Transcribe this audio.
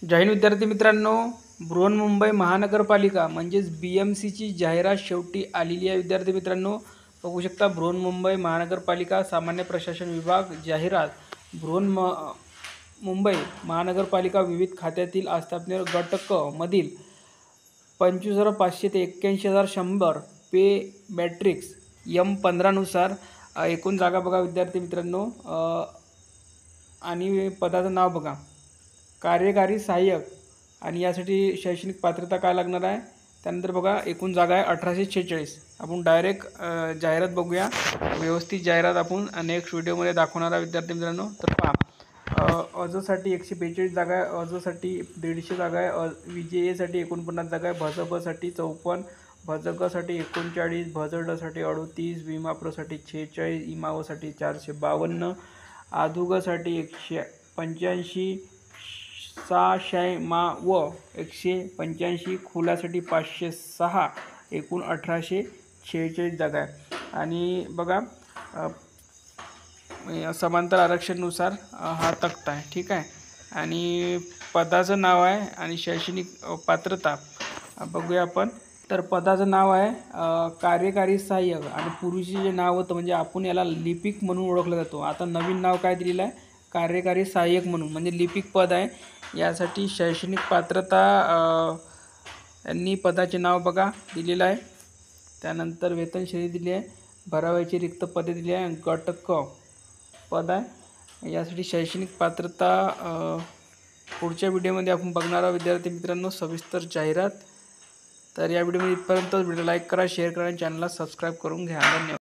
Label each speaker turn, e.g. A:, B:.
A: जय हिंद विद्यार्थी मित्रांनो, बृहन्मुंबई महानगरपालिका म्हणजेच BMCची जाहिरात शेवटी आलेली आहे। विद्यार्थी मित्रांनो, बघू शकता बृहन्मुंबई महानगरपालिका सामान्य प्रशासन विभाग जाहिरात बृहन्मुंबई महानगरपालिका विविध खात्यातील आस्थापनेवर गट क मधील 25,500 ते 81,100 पे मॅट्रिक्स M15 नुसार एकूण जागा बघा विद्यार्थी मित्रांनो। आणि पदाचं नाव बघा, कार्यकारी सहाय्यक, आणि यासाठी शैक्षणिक पात्रता काय लागणार आहे। त्यानंतर बघा एकूण जागा आहे 1846। आपण डायरेक्ट जाहिरात बघूया, व्यवस्थित जाहिरात आपण नेक्स्ट व्हिडिओमध्ये दाखवणार आहे विद्यार्थी मित्रांनो। तर पहा, अजसाठी 142 जागा आहे, अजसाठी 150 जागा आहे, VJA साठी 49 जागा आहे, भजपसाठी 54, भजगसाठी 39, भजडसाठी 38, विमाप्रोसाठी 46, इमावसाठी 452, आदुगसाठी 185, 600 व 185, खुलासाठी 506, एकूण 1846 जागा आहे। आणि बघा समांतर आरक्षणानुसार हा तक्ता आहे, ठीक आहे। आणि पदाचं नाव आहे आणि शैक्षणिक पात्रता बघूया आपण। तर पदाचं नाव आहे कार्यकारी सहाय्यक, आणि पूर्वीचे जे नाव होतं म्हणजे आपण याला लिपिक म्हणून ओळखलं जातो। आता नवीन नाव काय दिलेलं आहे, कार्यकारी सहाय्यक म्हणून, म्हणजे लिपिक पद आहे। यासाठी शैक्षणिक पात्रता यांनी पदाचे नाव बघा दिलेलं आहे। त्यानंतर वेतन श्रेणी दिली आहे, भरावयाची रिक्त पदे दिली आहे, गट क पद आहे। यासाठी शैक्षणिक पात्रता पुढच्या व्हिडिओमध्ये आपण बघणार आहोत विद्यार्थी मित्रांनो, सविस्तर जाहिरात। तर या व्हिडिओमध्ये इथपर्यंत। व्हिडिओ लाईक करा, शेअर करा आणि चॅनलला सबस्क्राईब करून घ्या। धन्यवाद।